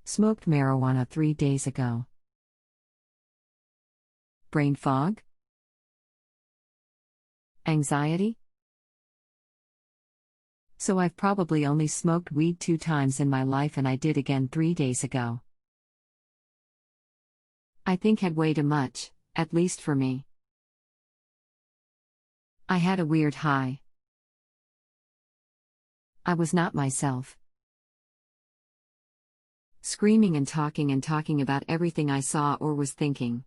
Smoked marijuana 3 days ago. Brain fog? Anxiety? So I've probably only smoked weed 2 times in my life, and I did again 3 days ago. I think had way too much, at least for me. I had a weird high. I was not myself. Screaming and talking about everything I saw or was thinking.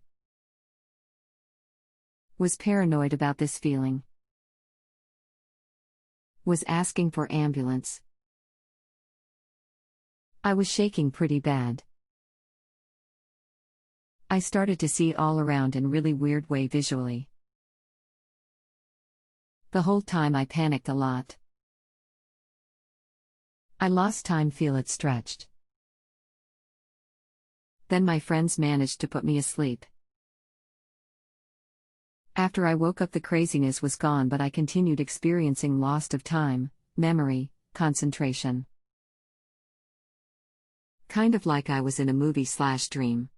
Was paranoid about this feeling. Was asking for ambulance. I was shaking pretty bad. I started to see all around in really weird way visually. The whole time I panicked a lot. I lost time, feel it stretched. Then my friends managed to put me asleep. After I woke up, the craziness was gone, but I continued experiencing loss of time, memory, concentration. Kind of like I was in a movie/dream.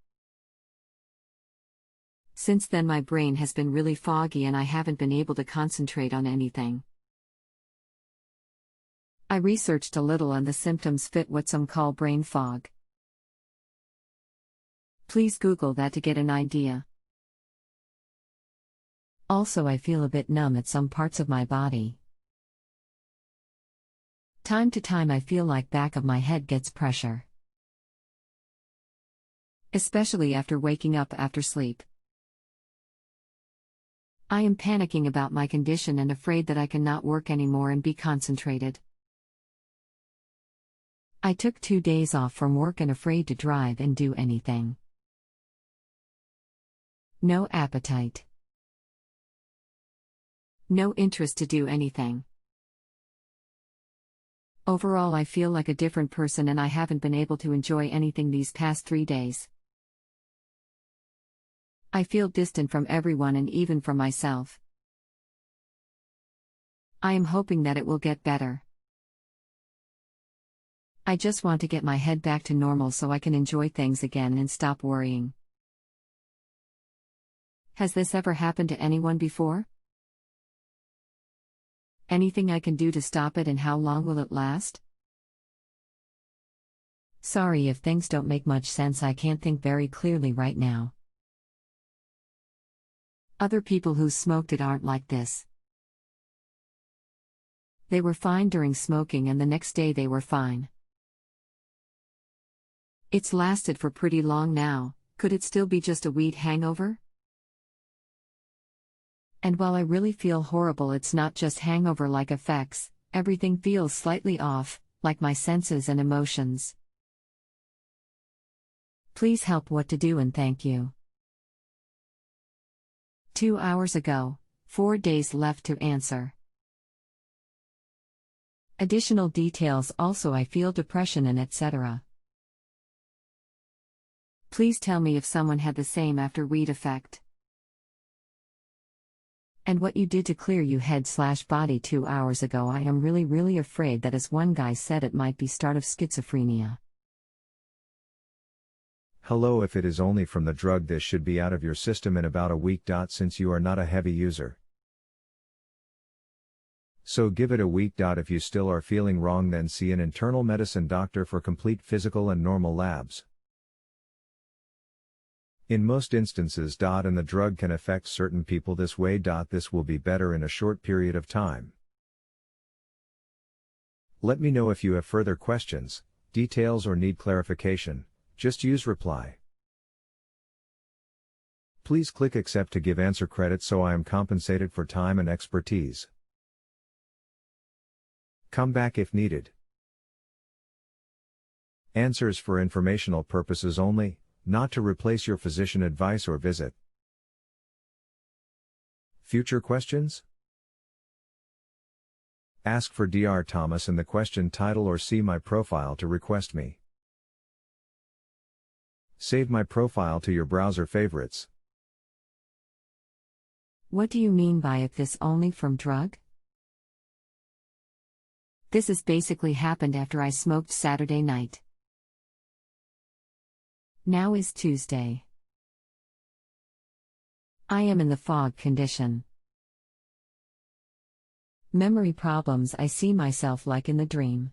Since then my brain has been really foggy and I haven't been able to concentrate on anything. I researched a little and the symptoms fit what some call brain fog. Please Google that to get an idea. Also, I feel a bit numb at some parts of my body. Time to time I feel like back of my head gets pressure. Especially after waking up after sleep. I am panicking about my condition and afraid that I cannot work anymore and be concentrated. I took 2 days off from work and afraid to drive and do anything. No appetite. No interest to do anything. Overall, I feel like a different person and I haven't been able to enjoy anything these past 3 days. I feel distant from everyone and even from myself. I am hoping that it will get better. I just want to get my head back to normal so I can enjoy things again and stop worrying. Has this ever happened to anyone before? Anything I can do to stop it, and how long will it last? Sorry if things don't make much sense, I can't think very clearly right now. Other people who smoked it aren't like this. They were fine during smoking and the next day they were fine. It's lasted for pretty long now. Could it still be just a weed hangover? And while I really feel horrible, it's not just hangover-like effects, everything feels slightly off, like my senses and emotions. Please help what to do and thank you. 2 hours ago, 4 days left to answer. Additional details also: I feel depression and etc. Please tell me if someone had the same after weed effect. And what you did to clear your head/body 2 hours ago. I am really afraid that, as one guy said, it might be start of schizophrenia. Hello, if it is only from the drug, this should be out of your system in about a week. Since you are not a heavy user. So give it a week. If you still are feeling wrong, then see an internal medicine doctor for complete physical and normal labs. In most instances, and the drug can affect certain people this way. This will be better in a short period of time. Let me know if you have further questions, details, or need clarification. Just use reply. Please click accept to give answer credit so I am compensated for time and expertise. Come back if needed. Answers for informational purposes only, not to replace your physician advice or visit. Future questions? Ask for Dr. Thomas in the question title or see my profile to request me. Save my profile to your browser favorites. What do you mean by if this only from drug? This has basically happened after I smoked Saturday night. Now is Tuesday. I am in the fog condition. Memory problems. I see myself like in the dream.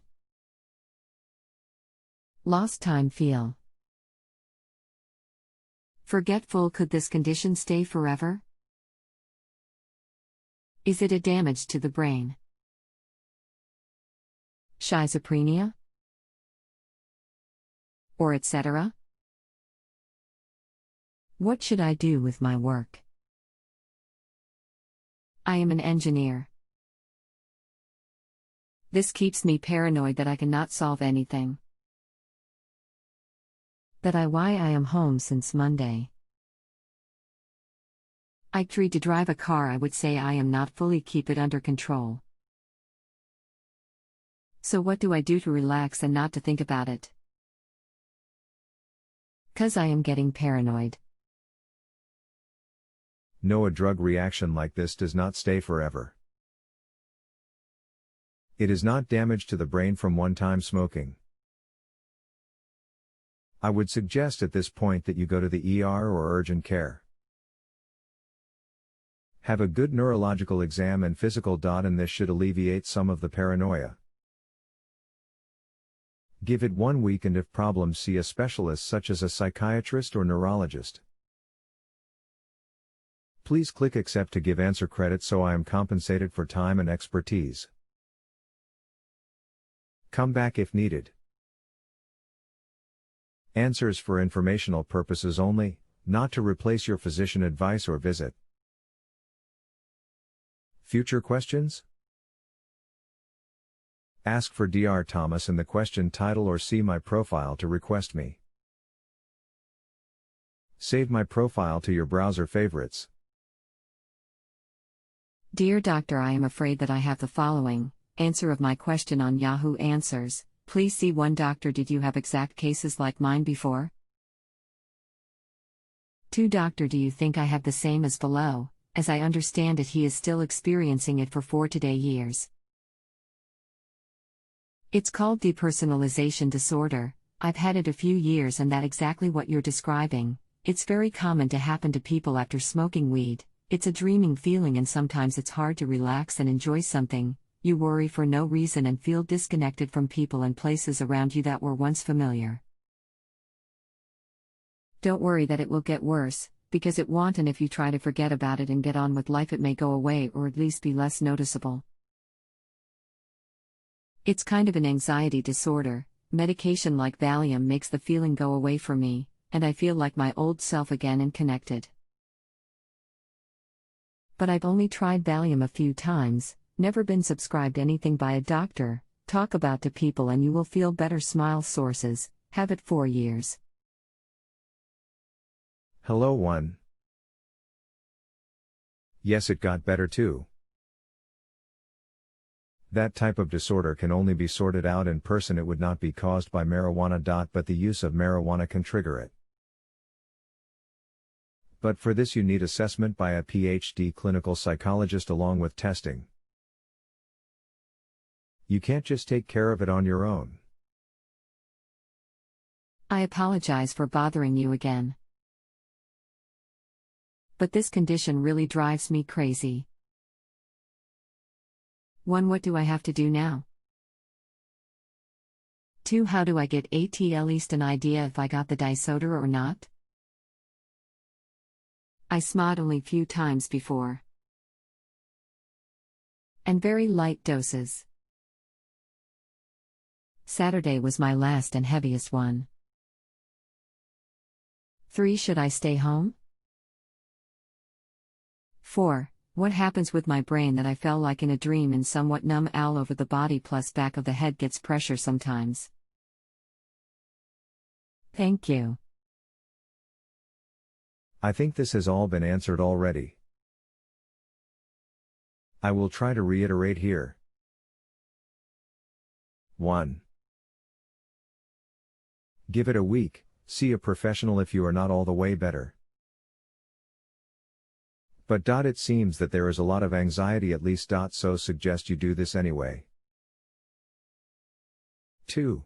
Lost time feel. Forgetful. Could this condition stay forever? Is it a damage to the brain? Schizophrenia? Or etc.? What should I do with my work? I am an engineer. This keeps me paranoid that I cannot solve anything. Why I am home since Monday. I try to drive a car. I would say I am not fully keep it under control. So what do I do to relax and not to think about it? 'Cause I am getting paranoid. No, a drug reaction like this does not stay forever. It is not damage to the brain from one-time smoking. I would suggest at this point that you go to the ER or urgent care. Have a good neurological exam and physical. And this should alleviate some of the paranoia. Give it 1 week and if problems, see a specialist such as a psychiatrist or neurologist. Please click accept to give answer credit so I am compensated for time and expertise. Come back if needed. Answers for informational purposes only, not to replace your physician advice or visit. Future questions? Ask for Dr. Thomas in the question title or see my profile to request me. Save my profile to your browser favorites. Dear Doctor, I am afraid that I have the following answer of my question on Yahoo Answers. Please see 1. Doctor, did you have exact cases like mine before? 2. Doctor, do you think I have the same as below? As I understand it, he is still experiencing it for 4 today years. It's called depersonalization disorder. I've had it a few years and that exactly what you're describing. It's very common to happen to people after smoking weed. It's a dreaming feeling and sometimes it's hard to relax and enjoy something. You worry for no reason and feel disconnected from people and places around you that were once familiar. Don't worry that it will get worse, because it won't, and if you try to forget about it and get on with life, it may go away or at least be less noticeable. It's kind of an anxiety disorder. Medication like Valium makes the feeling go away for me, and I feel like my old self again and connected. But I've only tried Valium a few times. Never been subscribed anything by a doctor. Talk about to people and you will feel better. Smile sources. Have it 4 years. Hello 1. Yes, it got better too. That type of disorder can only be sorted out in person. It would not be caused by marijuana. But the use of marijuana can trigger it. But for this you need assessment by a PhD clinical psychologist along with testing. You can't just take care of it on your own. I apologize for bothering you again. But this condition really drives me crazy. 1. What do I have to do now? 2. How do I get at least an idea if I got the disorder or not? I smoked only few times before. And very light doses. Saturday was my last and heaviest one. 3. Should I stay home? 4. What happens with my brain that I felt like in a dream and somewhat numb all over the body plus back of the head gets pressure sometimes. Thank you. I think this has all been answered already. I will try to reiterate here. 1. Give it a week, see a professional if you are not all the way better. But it seems that there is a lot of anxiety at least. So suggest you do this anyway. 2.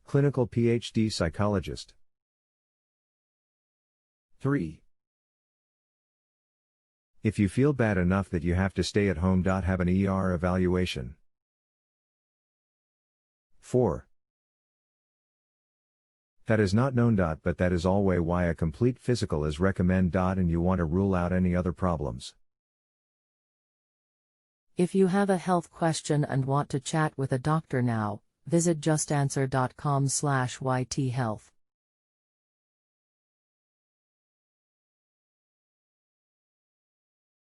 Clinical PhD psychologist. 3. If you feel bad enough that you have to stay at home. Have an ER evaluation. 4. That is not known. But that is always why a complete physical is recommend. And you want to rule out any other problems. If you have a health question and want to chat with a doctor now, visit justanswer.com/ythealth.